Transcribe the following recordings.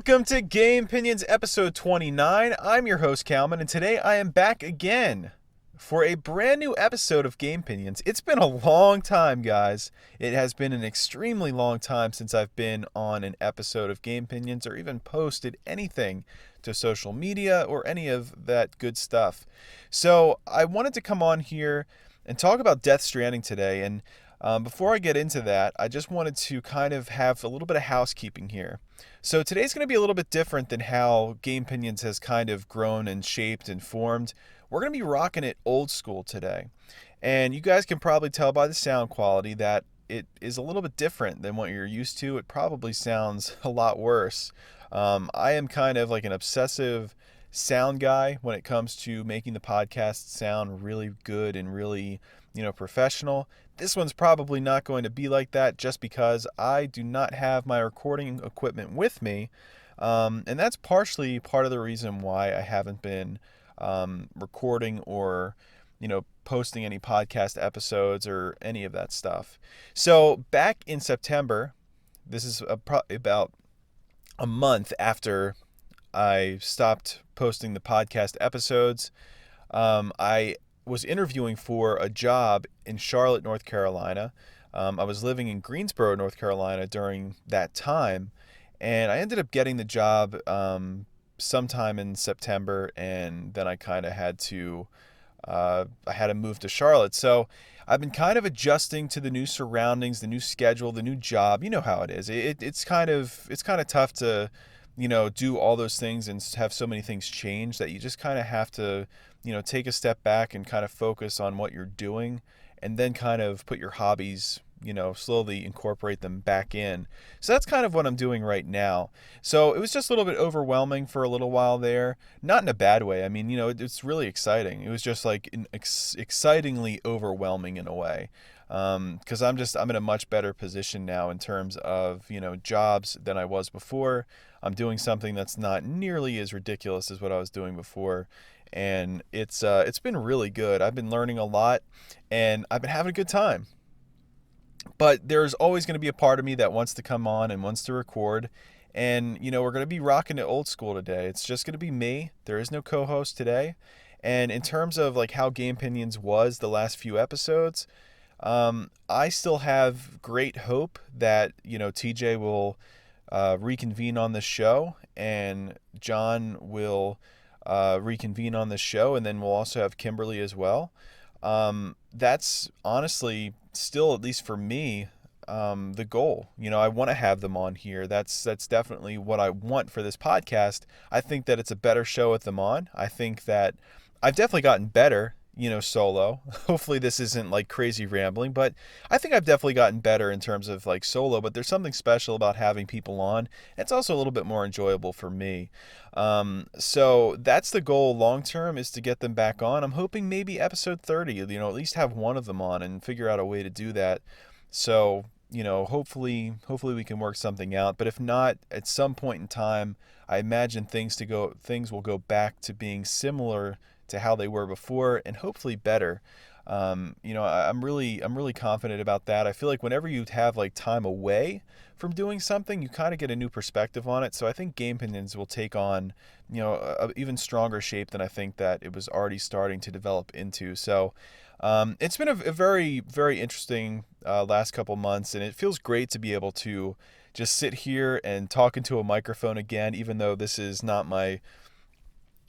Welcome to Gamepinions episode 29. I'm your host, Calman, and today I am back again for a brand new episode of Gamepinions. It's been a long time, guys. It has been an extremely long time since I've been on an episode of Gamepinions or even posted anything to social media or any of that good stuff. So I wanted to come on here and talk about Death Stranding today, and before I get into that, I just wanted to kind of have a little bit of housekeeping here. So today's going to be a little bit different than how Gamepinions has kind of grown and shaped and formed. We're going to be rocking it old school today. And you guys can probably tell by the sound quality that it is a little bit different than what you're used to. It probably sounds a lot worse. I am kind of like an obsessive sound guy when it comes to making the podcast sound really good and really, professional. This one's probably not going to be like that just because I do not have my recording equipment with me. And that's partially part of the reason why I haven't been recording or, posting any podcast episodes or any of that stuff. So back in September, this is about a month after I stopped posting the podcast episodes, I was interviewing for a job in Charlotte, North Carolina. I was living in Greensboro, North Carolina during that time, and I ended up getting the job sometime in September, and then I kind of had to move to Charlotte. So I've been kind of adjusting to the new surroundings, the new schedule, the new job. You know how it is. It's kind of tough to do all those things and have so many things change that you just kind of have to, take a step back and kind of focus on what you're doing and then kind of put your hobbies, slowly incorporate them back in. So that's kind of what I'm doing right now. So it was just a little bit overwhelming for a little while there, not in a bad way. I mean, it's really exciting. It was just like excitingly overwhelming in a way. Because I'm in a much better position now in terms of, jobs than I was before. I'm doing something that's not nearly as ridiculous as what I was doing before. And it's been really good. I've been learning a lot and I've been having a good time. But there's always going to be a part of me that wants to come on and wants to record. And, we're going to be rocking it old school today. It's just going to be me. There is no co-host today. And in terms of like how Gamepinions was the last few episodes, I still have great hope that, TJ will reconvene on the show and John will reconvene on the show, and then we'll also have Kimberly as well. That's honestly still, at least for me, the goal. I want to have them on here. That's definitely what I want for this podcast. I think that it's a better show with them on. I think that I've definitely gotten better, solo. Hopefully this isn't like crazy rambling, but I think I've definitely gotten better in terms of like solo, but there's something special about having people on. It's also a little bit more enjoyable for me. So that's the goal long term, is to get them back on. I'm hoping maybe episode 30, at least have one of them on and figure out a way to do that. So, hopefully we can work something out. But if not, at some point in time, I imagine things will go back to being similar to how they were before, and hopefully better. I'm really confident about that. I feel like whenever you have like time away from doing something, you kind of get a new perspective on it. So I think Gamepinions will take on, a even stronger shape than I think that it was already starting to develop into. So it's been a very, very interesting last couple months, and it feels great to be able to just sit here and talk into a microphone again, even though this is not my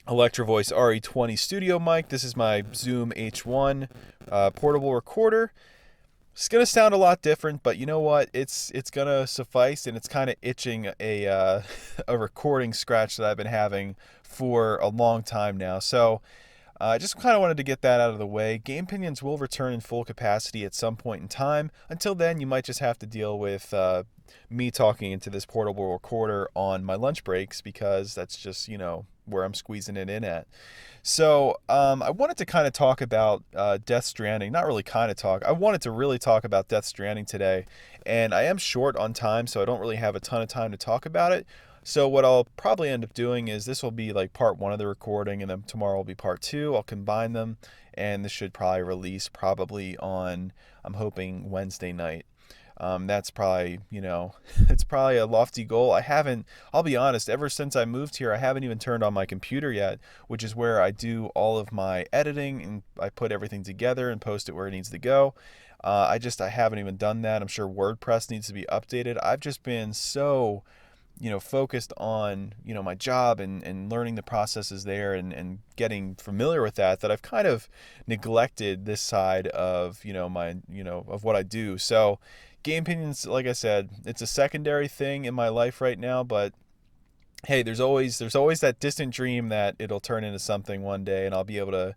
Electro Voice RE20 studio mic. This is my Zoom H1 portable recorder. It's gonna sound a lot different, but you know what? It's gonna suffice, and it's kind of itching a a recording scratch that I've been having for a long time now. So I just kind of wanted to get that out of the way. Gamepinions will return in full capacity at some point in time. Until then, you might just have to deal with me talking into this portable recorder on my lunch breaks, because that's just, where I'm squeezing it in at. So I wanted to kind of talk about Death Stranding. Not really kind of talk. I wanted to really talk about Death Stranding today. And I am short on time, so I don't really have a ton of time to talk about it. So what I'll probably end up doing is this will be like part one of the recording, and then tomorrow will be part two. I'll combine them, and this should probably release on, I'm hoping, Wednesday night. That's probably, it's probably a lofty goal. I'll be honest, ever since I moved here, I haven't even turned on my computer yet, which is where I do all of my editing and I put everything together and post it where it needs to go. I haven't even done that. I'm sure WordPress needs to be updated. I've just been so, focused on, my job and learning the processes there and getting familiar with that I've kind of neglected this side of, of what I do. So Gamepinions, like I said, it's a secondary thing in my life right now, but hey, there's always that distant dream that it'll turn into something one day, and I'll be able to,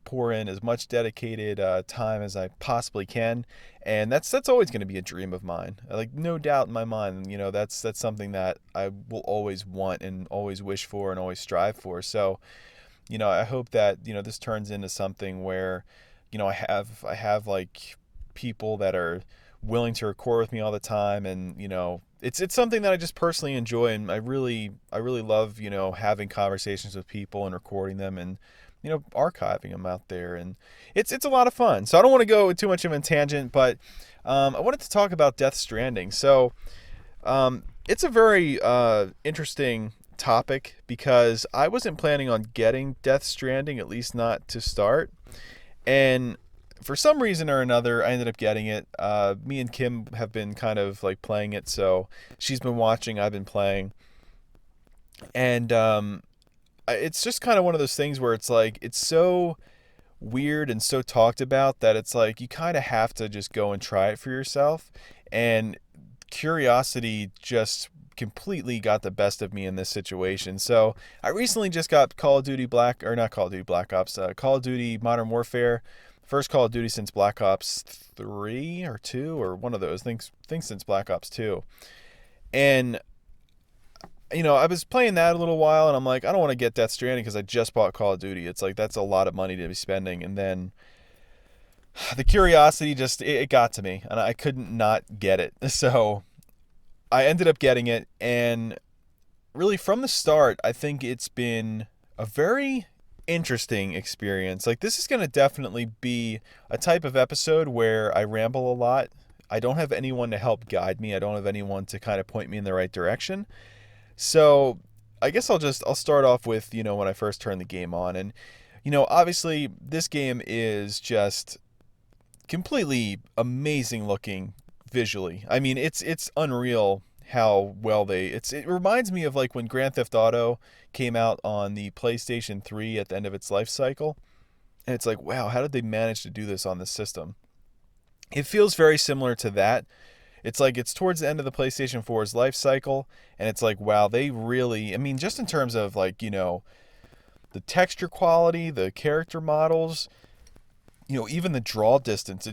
pour in as much dedicated time as I possibly can, and that's always going to be a dream of mine. Like no doubt in my mind, that's something that I will always want and always wish for and always strive for. So, I hope that this turns into something where, I have like people that are willing to record with me all the time, and it's something that I just personally enjoy, and I really love having conversations with people and recording them and archiving them out there, and it's a lot of fun. So I don't want to go too much of a tangent, but I wanted to talk about Death Stranding. So it's a very interesting topic because I wasn't planning on getting Death Stranding, at least not to start, and for some reason or another, I ended up getting it. Me and Kim have been kind of like playing it, so she's been watching, I've been playing, and it's just kind of one of those things where it's like it's so weird and so talked about that it's like you kind of have to just go and try it for yourself, and curiosity just completely got the best of me in this situation. So I recently just got Call of Duty Black Ops, Call of Duty Modern Warfare. First Call of Duty since Black Ops 3 or 2 or one of those things since Black Ops 2. And I was playing that a little while and I'm like, I don't want to get Death Stranding because I just bought Call of Duty. It's like that's a lot of money to be spending, and then the curiosity just it got to me and I couldn't not get it. So I ended up getting it, and really from the start, I think it's been a very interesting experience. Like this is going to definitely be a type of episode where I ramble a lot. I don't have anyone to help guide me. I don't have anyone to kind of point me in the right direction. So I guess I'll start off with, when I first turned the game on, and obviously this game is just completely amazing looking visually. I mean, it's unreal how well it reminds me of like when Grand Theft Auto came out on the PlayStation 3 at the end of its life cycle. And it's like, wow, how did they manage to do this on this system? It feels very similar to that. It's like it's towards the end of the PlayStation 4's life cycle, and it's like, wow, they really, I mean, just in terms of like, the texture quality, the character models, even the draw distance,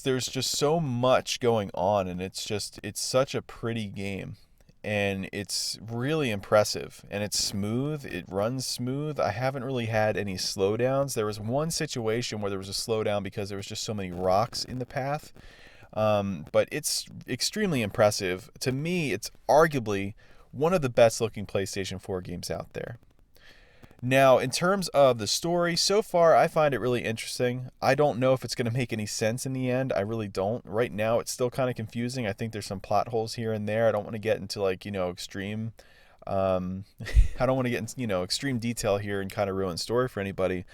there's just so much going on, and it's such a pretty game, and it's really impressive, and it's smooth, it runs smooth. I haven't really had any slowdowns. There was one situation where there was a slowdown because there was just so many rocks in the path, but it's extremely impressive. To me, it's arguably one of the best looking PlayStation 4 games out there. Now, in terms of the story, so far I find it really interesting. I don't know if it's going to make any sense in the end. I really don't. Right now, it's still kind of confusing. I think there's some plot holes here and there. I don't want to get into like, extreme, I don't want to get into, extreme detail here and kind of ruin story for anybody.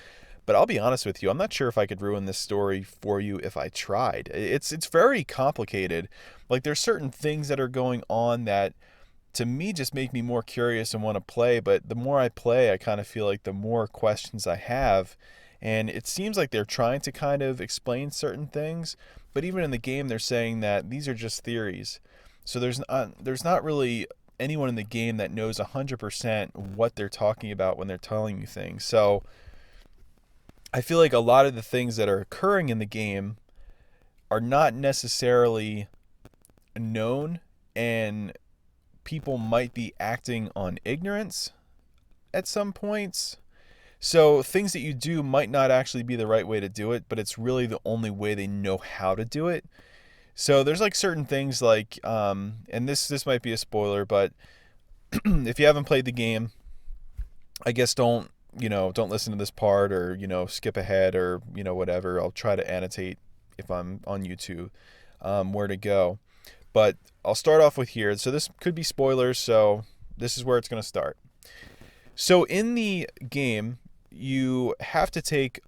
But I'll be honest with you, I'm not sure if I could ruin this story for you if I tried. It's very complicated. Like there's certain things that are going on that to me just make me more curious and want to play, but the more I play, I kind of feel like the more questions I have, and it seems like they're trying to kind of explain certain things, but even in the game they're saying that these are just theories. So there's not really anyone in the game that knows 100% what they're talking about when they're telling you things. So I feel like a lot of the things that are occurring in the game are not necessarily known, and people might be acting on ignorance at some points. So things that you do might not actually be the right way to do it, but it's really the only way they know how to do it. So there's like certain things like, and this might be a spoiler, but if you haven't played the game, I guess don't listen to this part, or, skip ahead, or, whatever. I'll try to annotate if I'm on YouTube, where to go. But I'll start off with here. So this could be spoilers, so this is where it's going to start. So in the game, you have to take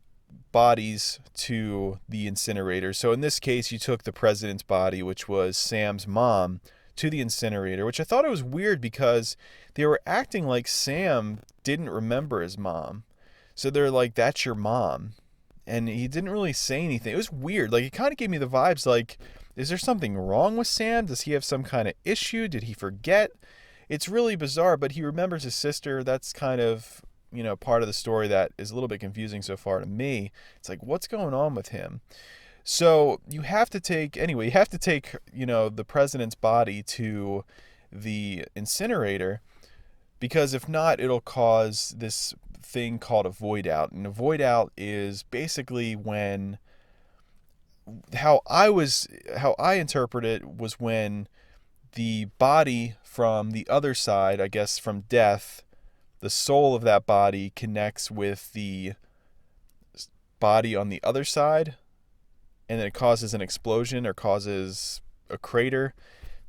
bodies to the incinerator. So in this case, you took the president's body, which was Sam's mom, to the incinerator, which I thought it was weird because they were acting like Sam didn't remember his mom. So they're like, "That's your mom." And he didn't really say anything. It was weird. Like, it kind of gave me the vibes like, is there something wrong with Sam? Does he have some kind of issue? Did he forget? It's really bizarre, but he remembers his sister. That's kind of, part of the story that is a little bit confusing so far to me. It's like, what's going on with him? So you have to take, the president's body to the incinerator, because if not, it'll cause this thing called a void out. And a void out is basically when, how I interpret it was when the body from the other side, I guess from death, the soul of that body connects with the body on the other side, and then it causes an explosion or causes a crater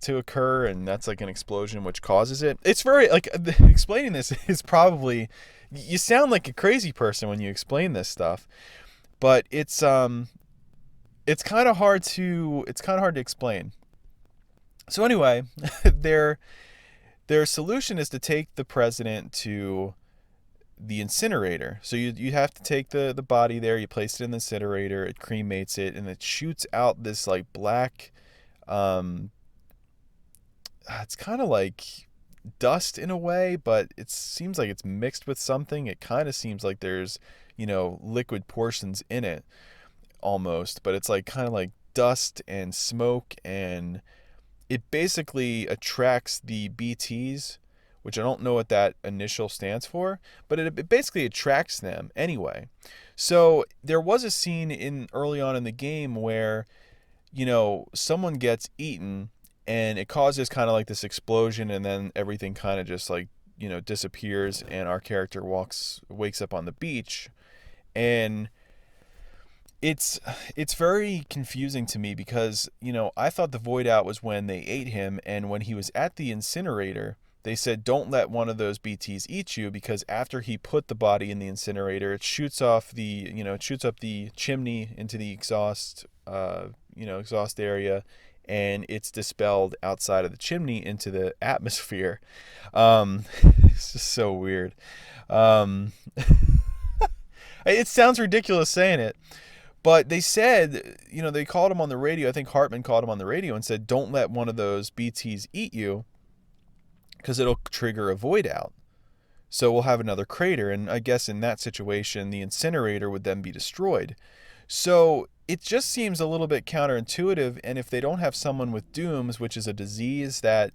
to occur, and that's like an explosion which causes it. It's very, like, explaining this is probably, you sound like a crazy person when you explain this stuff, but it's kind of hard to explain. So anyway, their solution is to take the president to the incinerator. So you have to take the body there, you place it in the incinerator, it cremates it, and it shoots out this like black, it's kind of like dust in a way, but it seems like it's mixed with something. It kind of seems like there's, liquid portions in it almost, but it's like kind of like dust and smoke, and it basically attracts the BTs, which I don't know what that initial stands for, but it basically attracts them anyway. So there was a scene early on in the game where, someone gets eaten, and it causes kind of like this explosion, and then everything kind of just like, disappears, and our character wakes up on the beach. And it's very confusing to me because, I thought the void out was when they ate him, and when he was at the incinerator, they said, don't let one of those BTs eat you, because after he put the body in the incinerator, it shoots off it shoots up the chimney into the exhaust area, and it's dispelled outside of the chimney into the atmosphere. It's just so weird. It sounds ridiculous saying it, but they said, they called him on the radio. I think Hartman called him on the radio and said, don't let one of those BTs eat you, because it'll trigger a void out. So we'll have another crater. And I guess in that situation, the incinerator would then be destroyed. So it just seems a little bit counterintuitive. And if they don't have someone with DOOMS, which is a disease that,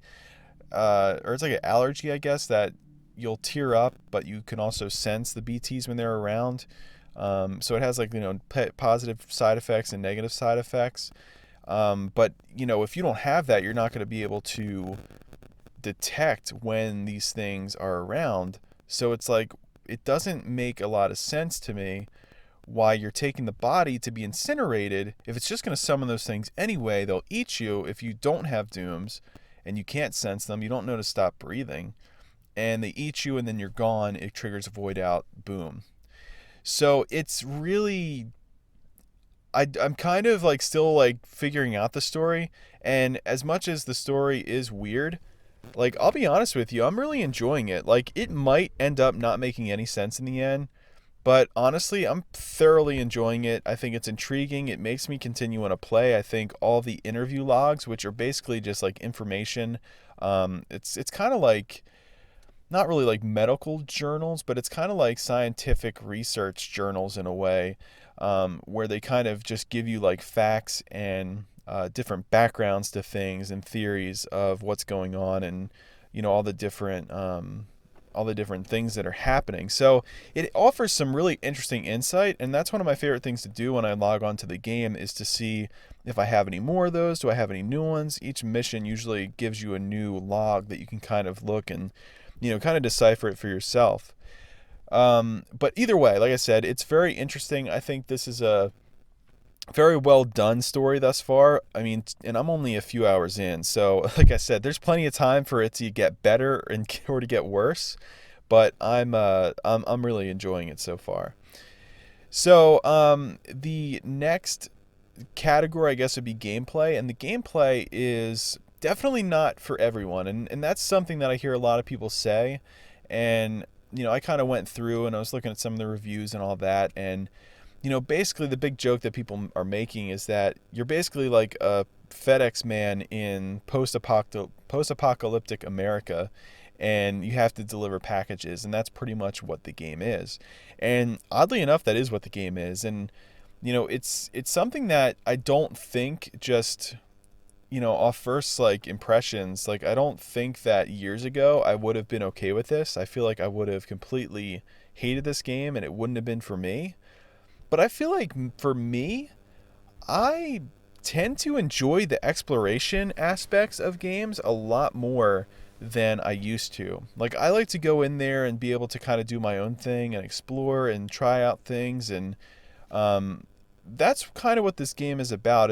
or it's like an allergy, I guess, that you'll tear up, but you can also sense the BTs when they're around. So it has like, positive side effects and negative side effects. But, if you don't have that, you're not going to be able to detect when these things are around. So it's like, it doesn't make a lot of sense to me why you're taking the body to be incinerated. If it's just going to summon those things anyway, they'll eat you if you don't have DOOMS and you can't sense them, you don't know to stop breathing, and they eat you and then you're gone. It triggers a void out, boom. So it's really, I'm kind of like still like figuring out the story, and as much as the story is weird, like, I'll be honest with you, I'm really enjoying it. Like, it might end up not making any sense in the end, but honestly, I'm thoroughly enjoying it. I think it's intriguing. It makes me continue want to play. I think all the interview logs, which are basically just like information, it's kind of like, not really like medical journals, but it's kind of like scientific research journals in a way, where they kind of just give you like facts and different backgrounds to things and theories of what's going on, and all the different things that are happening. So it offers some really interesting insight, and that's one of my favorite things to do when I log on to the game, is to see if I have any more of those. Do I have any new ones? Each mission usually gives you a new log that you can kind of look and kind of decipher it for yourself. But either way, like I said, it's very interesting. I think this is a very well done story thus far. I mean, and I'm only a few hours in, so like I said, there's plenty of time for it to get better and or to get worse. But I'm really enjoying it so far. So the next category, I guess, would be gameplay, and the gameplay is definitely not for everyone, and that's something that I hear a lot of people say, and I kind of went through and I was looking at some of the reviews and all that, and basically the big joke that people are making is that you're basically like a FedEx man in post-apocalyptic America, and you have to deliver packages, and that's pretty much what the game is. And oddly enough, that is what the game is. And it's something that I don't think just off first like impressions, like I don't think that years ago I would have been okay with this. I feel like I would have completely hated this game and it wouldn't have been for me. But I feel like for me, I tend to enjoy the exploration aspects of games a lot more than I used to. Like I like to go in there and be able to kind of do my own thing and explore and try out things, and that's kind of what this game is about.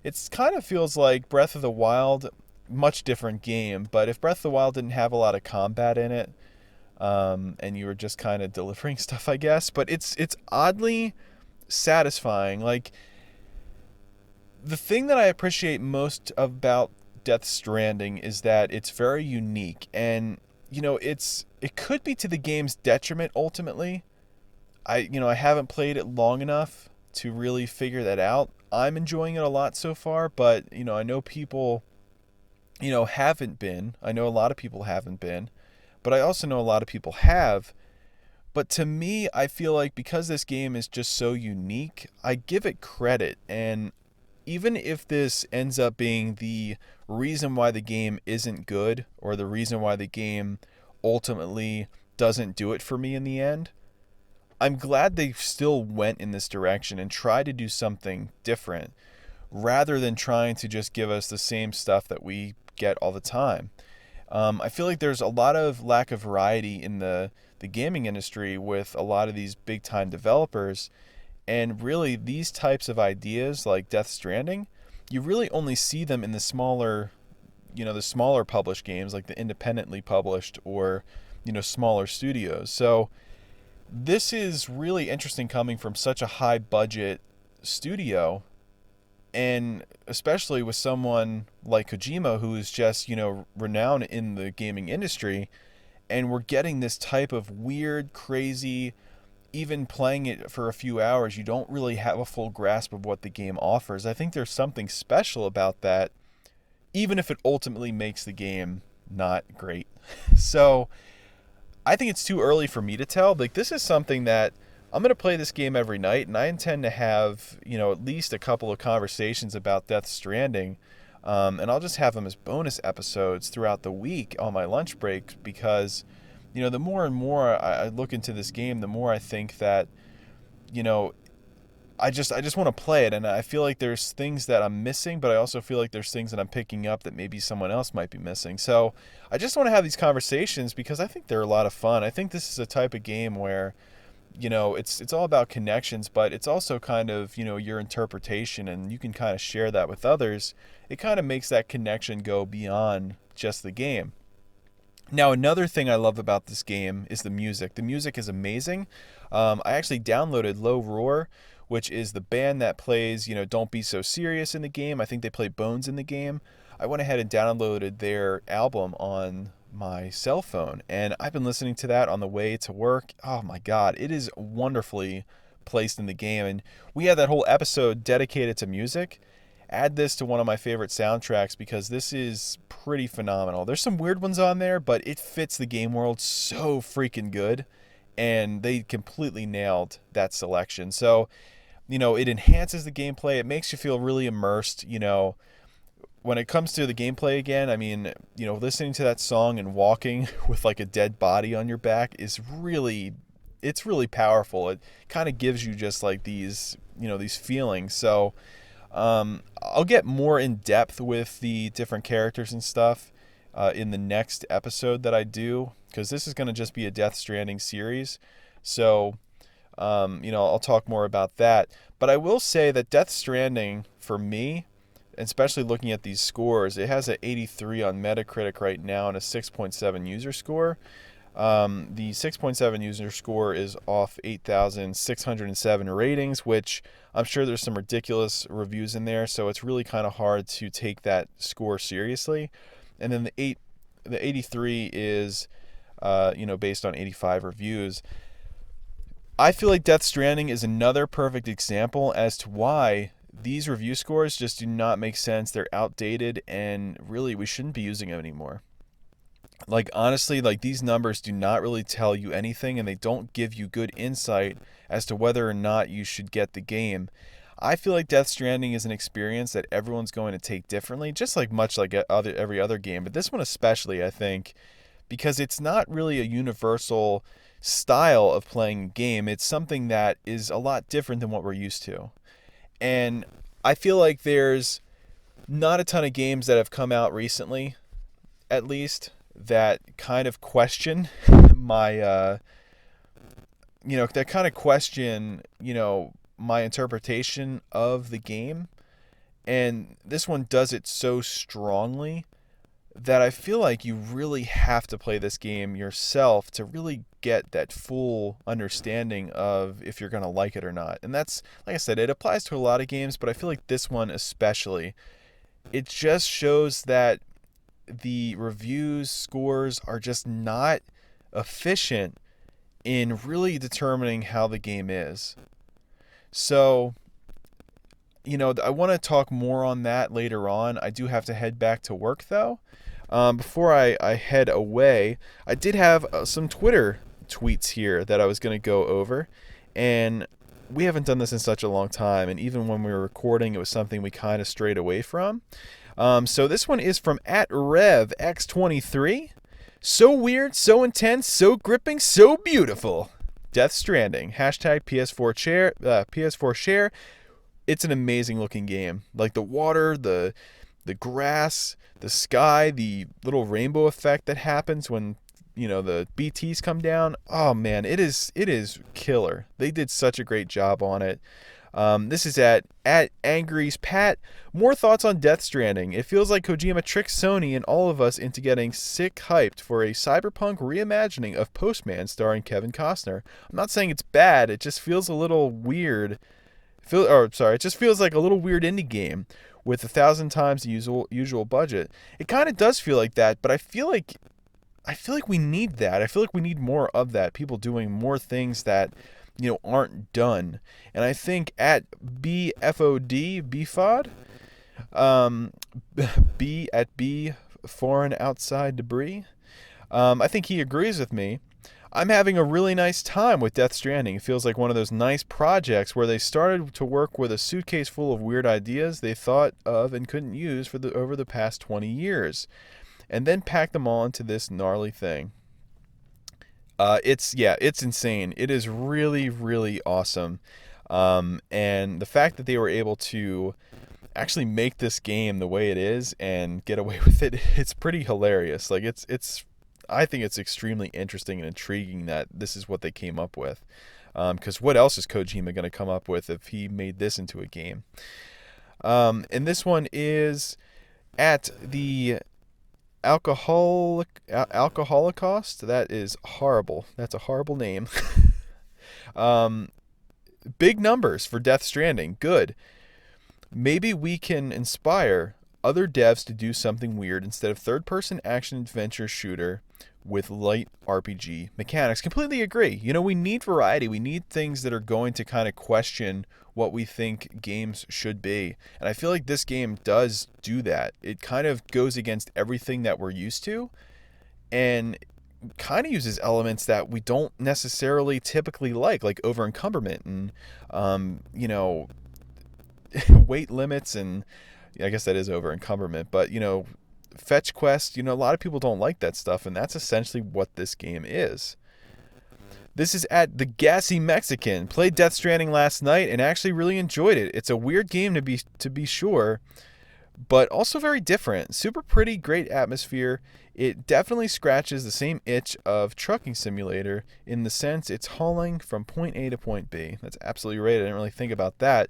It's kind of feels like Breath of the Wild, much different game, but if Breath of the Wild didn't have a lot of combat in it, and you were just kind of delivering stuff, I guess. But it's oddly satisfying. Like the thing that I appreciate most about Death Stranding is that it's very unique, and it could be to the game's detriment ultimately. I haven't played it long enough to really figure that out. I'm enjoying it a lot so far, but I know people haven't been. I know a lot of people haven't been, but I also know a lot of people have. But to me, I feel like because this game is just so unique, I give it credit. And even if this ends up being the reason why the game isn't good, or the reason why the game ultimately doesn't do it for me in the end, I'm glad they still went in this direction and tried to do something different rather than trying to just give us the same stuff that we get all the time. I feel like there's a lot of lack of variety in the gaming industry with a lot of these big time developers, and really these types of ideas like Death Stranding, you really only see them in the smaller published games, like the independently published or smaller studios. So this is really interesting coming from such a high budget studio, and especially with someone like Kojima, who is just renowned in the gaming industry, and we're getting this type of weird, crazy, even playing it for a few hours, you don't really have a full grasp of what the game offers. I think there's something special about that, even if it ultimately makes the game not great. So I think it's too early for me to tell. Like, this is something that I'm going to play this game every night, and I intend to have, at least a couple of conversations about Death Stranding. And I'll just have them as bonus episodes throughout the week on my lunch break, because, the more and more I look into this game, the more I think that, I just want to play it, and I feel like there's things that I'm missing, but I also feel like there's things that I'm picking up that maybe someone else might be missing. So I just want to have these conversations because I think they're a lot of fun. I think this is a type of game where, it's all about connections, but it's also kind of, your interpretation, and you can kind of share that with others. It kind of makes that connection go beyond just the game. Now, another thing I love about this game is the music. The music is amazing. I actually downloaded Low Roar, which is the band that plays, Don't Be So Serious in the game. I think they play Bones in the game. I went ahead and downloaded their album on my cell phone, and I've been listening to that on the way to work. Oh my God, it is wonderfully placed in the game. And we had that whole episode dedicated to music. Add this to one of my favorite soundtracks because this is pretty phenomenal. There's some weird ones on there, but it fits the game world so freaking good, and they completely nailed that selection. So, it enhances the gameplay. It makes you feel really immersed. When it comes to the gameplay again, I mean, listening to that song and walking with like a dead body on your back is it's really powerful. It kind of gives you just like these feelings. So, I'll get more in depth with the different characters and stuff in the next episode that I do, because this is going to just be a Death Stranding series. So I'll talk more about that. But I will say that Death Stranding, for me, especially looking at these scores, it has an 83 on Metacritic right now and a 6.7 user score. The 6.7 user score is off 8,607 ratings, which I'm sure there's some ridiculous reviews in there, so it's really kind of hard to take that score seriously. And then the 83 is, based on 85 reviews. I feel like Death Stranding is another perfect example as to why these review scores just do not make sense. They're outdated, and really we shouldn't be using them anymore. Like, honestly, like, these numbers do not really tell you anything, and they don't give you good insight as to whether or not you should get the game. I feel like Death Stranding is an experience that everyone's going to take differently, just like much like every other game, but this one especially, I think, because it's not really a universal style of playing a game. It's something that is a lot different than what we're used to. And I feel like there's not a ton of games that have come out recently, at least, that kind of question my, that kind of question, my interpretation of the game. And this one does it so strongly that I feel like you really have to play this game yourself to really get that full understanding of if you're going to like it or not. And that's, like I said, it applies to a lot of games, but I feel like this one especially, it just shows that the reviews scores are just not efficient in really determining how the game is. So, I want to talk more on that later on. I do have to head back to work, though. Before I head away, I did have some Twitter tweets here that I was going to go over. And we haven't done this in such a long time. And even when we were recording, it was something we kind of strayed away from. So this one is from @RevX23. So weird, so intense, so gripping, so beautiful. Death Stranding. Hashtag PS4 share. It's an amazing looking game. Like the water, the grass, the sky, the little rainbow effect that happens when the BTs come down. Oh man, it is killer. They did such a great job on it. This is at Angry's Pat. More thoughts on Death Stranding. It feels like Kojima tricked Sony and all of us into getting sick hyped for a cyberpunk reimagining of Postman starring Kevin Costner. I'm not saying it's bad. It just feels a little weird. It just feels like a little weird indie game with 1,000 times the usual budget. It kind of does feel like that, but I feel like we need that. I feel like we need more of that. People doing more things that aren't done. And I think at BFOD, B foreign outside debris, I think he agrees with me. I'm having a really nice time with Death Stranding. It feels like one of those nice projects where they started to work with a suitcase full of weird ideas they thought of and couldn't use over the past 20 years, and then packed them all into this gnarly thing. It's insane. It is really, really awesome. And the fact that they were able to actually make this game the way it is and get away with it, it's pretty hilarious. Like I think it's extremely interesting and intriguing that this is what they came up with. Because what else is Kojima going to come up with if he made this into a game? And this one is at the Alcoholocaust. That is horrible. That's a horrible name. Big numbers for Death Stranding. Good. Maybe we can inspire other devs to do something weird instead of third-person action adventure shooter with light RPG mechanics. Completely agree. We need variety. We need things that are going to kind of question what we think games should be. And I feel like this game does do that. It kind of goes against everything that we're used to and kind of uses elements that we don't necessarily typically like over encumberment and, weight limits, and I guess that is over encumberment, but, fetch quest, a lot of people don't like that stuff, and that's essentially what this game is. This is at the Gassy Mexican. Played Death Stranding last night and actually really enjoyed it. It's a weird game to be sure, but also very different. Super pretty, great atmosphere. It definitely scratches the same itch of Trucking Simulator in the sense it's hauling from point A to point B. That's absolutely right. I didn't really think about that.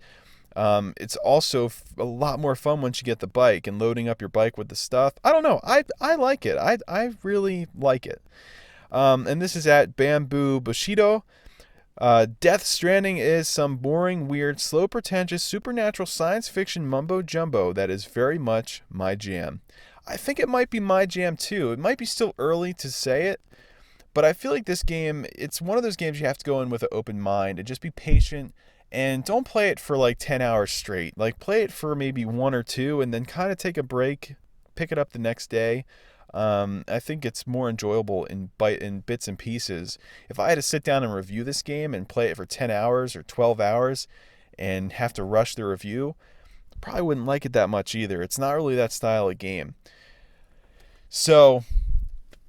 It's also a lot more fun once you get the bike and loading up your bike with the stuff. I don't know. I like it. I really like it. And this is at Bamboo Bushido. Death Stranding is some boring, weird, slow, pretentious, supernatural science fiction mumbo jumbo that is very much my jam. I think it might be my jam too. It might be still early to say it, but I feel like this game, it's one of those games you have to go in with an open mind and just be patient and don't play it for like 10 hours straight. Like play it for maybe one or two and then kind of take a break, pick it up the next day. I think it's more enjoyable in bits and pieces. If I had to sit down and review this game and play it for 10 hours or 12 hours and have to rush the review, probably wouldn't like it that much either. It's not really that style of game. So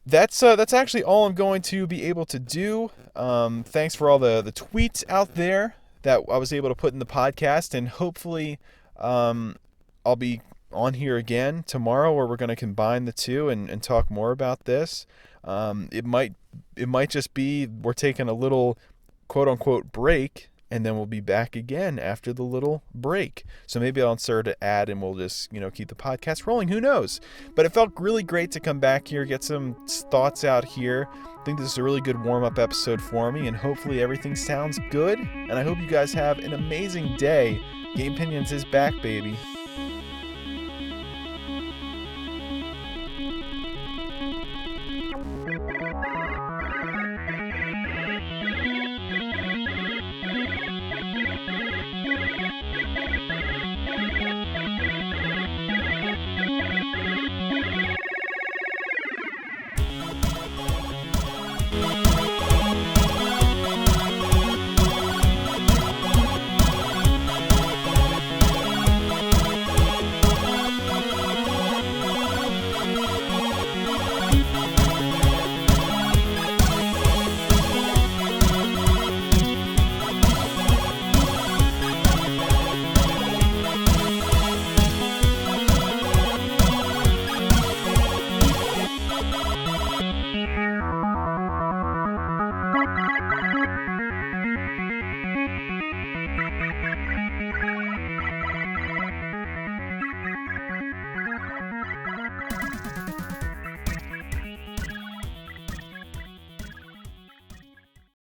that's actually all I'm going to be able to do. Thanks for all the tweets out there that I was able to put in the podcast, and hopefully I'll be on here again tomorrow where we're going to combine the two and talk more about this. It might just be we're taking a little quote unquote break and then we'll be back again after the little break. So maybe I'll insert an ad and we'll just, keep the podcast rolling. Who knows? But it felt really great to come back here, get some thoughts out here. I think this is a really good warm-up episode for me, and hopefully everything sounds good. And I hope you guys have an amazing day. Gamepinions is back, baby.